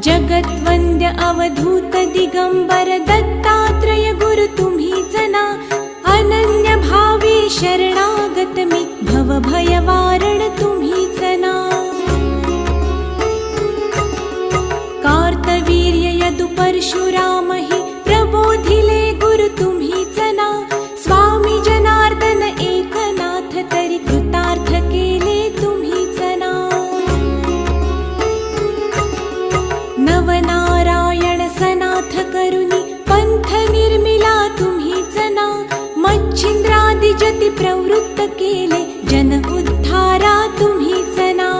जगद्वन्द्य अवधूत दिगंबर दत्तात्रय गुरु तुम्हीच ना। अनन्य भावे शरणागत मी भव भयवारण तुम्हीच ना। कार्तवीर्य यदु परशुराम हि प्रबोधिले गुरु तुम्हीच ना। स्वामी जनार्दन एकनाथ तरी कृतार्थ केले तुम्हीच ना। नवनारायण सनाथ करुणी पंथ निर्मिला तुम्हीच ना। मच्छिंद्रादि जति प्रवृत्त केले जन उद्धारा तुम्हीच ना।